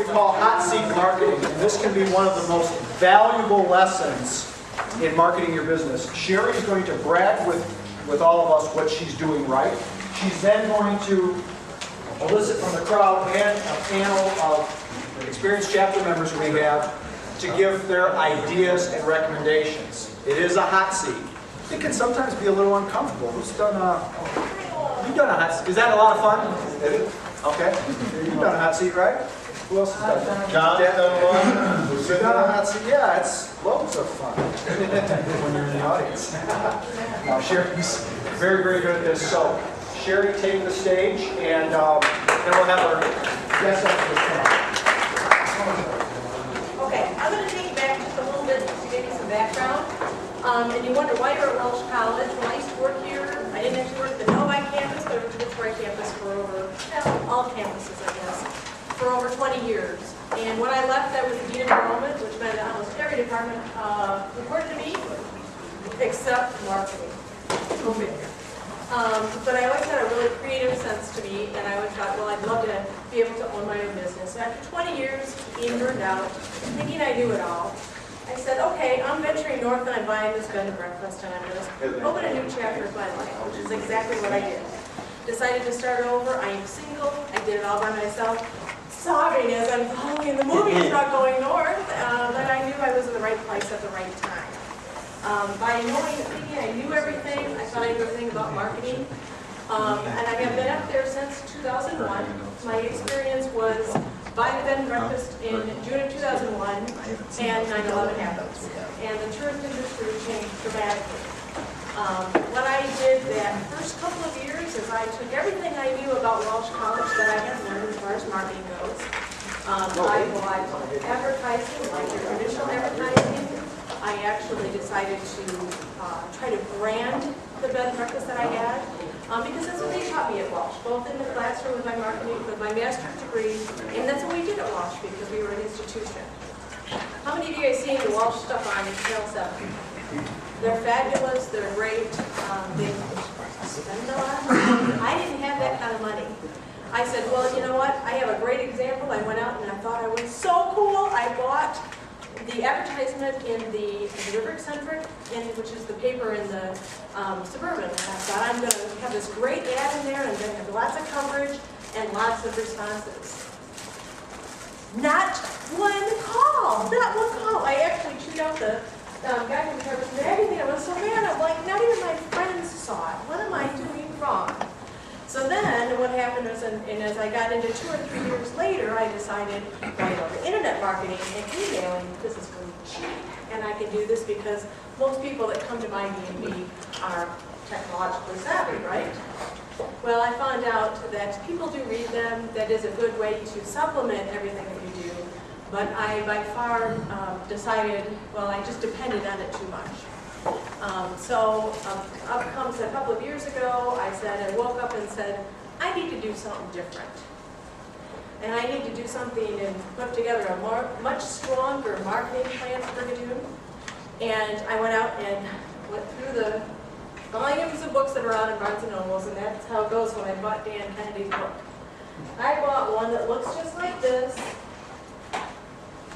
we call hot seat marketing, and this can be one of the most valuable lessons in marketing your business. Sherree is going to brag with all of us what she's doing right. She's then going to elicit from the crowd and a panel of experienced chapter members we have to give their ideas and recommendations. It is a hot seat. It can sometimes be a little uncomfortable. Who's done you've done a hot seat? Is that a lot of fun? Okay. You've done a hot seat, right? Who else has done it? John's done one. Who's done a hot seat? Yeah, it's loads of fun when you're in the audience. Now, Sherree's very, very good at this. So, Sherree, take the stage, and then we'll have our guest experts come up. Okay, I'm going to take you back just a little bit to give you some background. And you wonder why you're at Walsh College. Well, I used to work here. I didn't actually work at the Novi campus, but I worked at the Detroit campus for over, all campuses, I guess, for over 20 years. And when I left, I was the dean of enrollment, which meant that almost every department reported to me, except marketing. Go figure. But I always had a really creative sense to me, and I always thought, well, I'd love to be able to own my own business. So after 20 years, being burned out, thinking I knew it all, I said, okay, I'm venturing north and I'm buying this bed and breakfast, and I'm going to open a new chapter of my life, which is exactly what I did. Decided to start over. I am single. I did it all by myself. Sobbing as I'm following the movies, not going north, but I knew I was in the right place at the right time. By thinking I knew everything, I thought I knew everything about marketing, and I have been up there since 2001. My experience was buying a bed and breakfast in June of 2001, and 9/11 happened, and the tourist industry changed dramatically. What I did that first couple of years is I took everything I knew about Walsh College that I had learned as far as marketing goes. I bought advertising, like your traditional advertising. I actually decided to try to brand the bed and breakfast that I had, because that's what they taught me at Walsh, both in the classroom with my marketing, with my master's degree, and that's what we did at Walsh because we were an institution. How many of you guys seen the Walsh stuff on Channel 7? They're fabulous, they're great, they spend a lot of money. I didn't have that kind of money. I said, well, you know what, I have a great example. I went out and I thought I was so cool. I bought the advertisement in the River Centric, which is the paper in the Suburban. And I thought I'm going to have this great ad in there, and I'm going to have lots of coverage and lots of responses. Not one call. Not one call. I actually chewed out the guy from Travis Magazine. I was so mad. I'm like, not even my friends saw it. What am I doing wrong? So then what happened was, and as I got into 2 or 3 years later, I decided, well, internet marketing and emailing, this is really cheap, and I can do this because most people that come to my B&B are technologically savvy, right? Well, I found out that people do read them. That is a good way to supplement everything that you do. But I, by far, decided, well, I just depended on it too much. So up comes a couple of years ago, I woke up and said, I need to do something different. And I need to do something and put together a much stronger marketing plan for Brigadoon. And I went out and went through the volumes of books that are out in Barnes & Nobles, and that's how it goes when I bought Dan Kennedy's book. I bought one that looks just like this,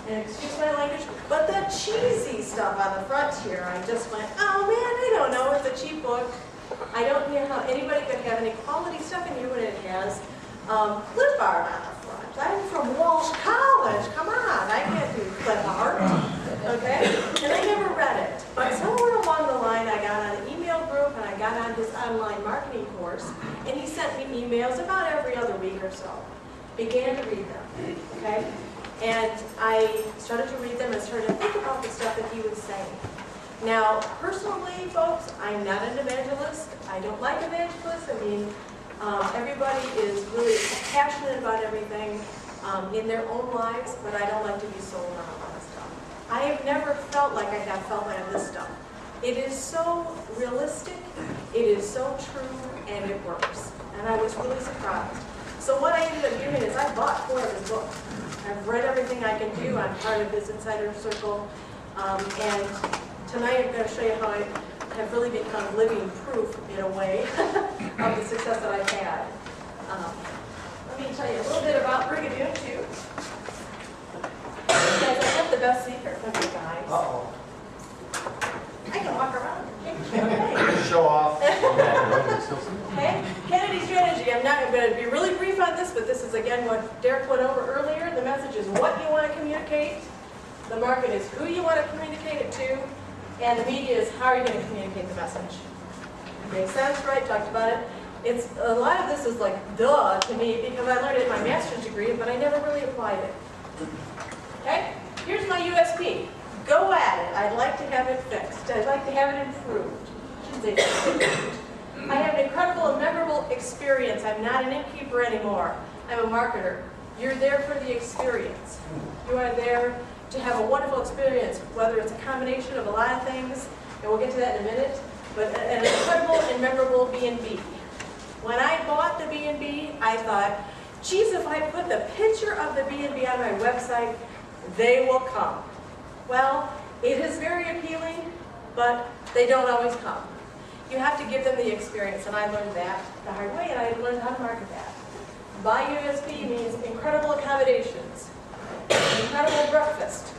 and excuse my language, but the cheesy stuff on the front here, I just went, oh man, I don't know, it's a cheap book. I don't hear how anybody could have any quality stuff in here when it has clip art on the front. I'm from Walsh College, come on, I can't do clip art, okay? And I never read it, but somewhere along the line I got on an email group and I got on his online marketing course, and he sent me emails about every other week or so. Began to read them, okay? And I started to read them and started to think about the stuff that he was saying. Now, personally, folks, I'm not an evangelist. I don't like evangelists. I mean, everybody is really passionate about everything in their own lives, but I don't like to be sold on a lot of stuff. I have never felt like I have felt like this stuff. It is so realistic, it is so true, and it works. And I was really surprised. So what I ended up doing is I bought 4 of his books. I've read everything I can do. I'm part of his insider circle. And tonight I'm going to show you how I have really become living proof, in a way, of the success that I've had. Let me tell you a little bit about Brigadoon, too. best secret from you guys. Uh-oh. I can walk around. Show off. Okay, Kennedy strategy. I'm going to be really brief on this, but this is again what Derek went over earlier. The message is what you want to communicate. The market is who you want to communicate it to. And the media is how are you going to communicate the message. Makes sense, right? Talked about it. It's a lot of this is like duh to me because I learned it in my master's degree, but I never really applied it. Okay, here's my USP. Go at it. I'd like to have it fixed. I'd like to have it improved. I shouldn't say improved. I have an incredible and memorable experience. I'm not an innkeeper anymore. I'm a marketer. You're there for the experience. You are there to have a wonderful experience, whether it's a combination of a lot of things, and we'll get to that in a minute, but an incredible and memorable B&B. When I bought the B&B, I thought, geez, if I put the picture of the B&B on my website, they will come. Well, it is very appealing, but they don't always come. You have to give them the experience, and I learned that the hard way, and I learned how to market that. My USP means incredible accommodations, incredible breakfast,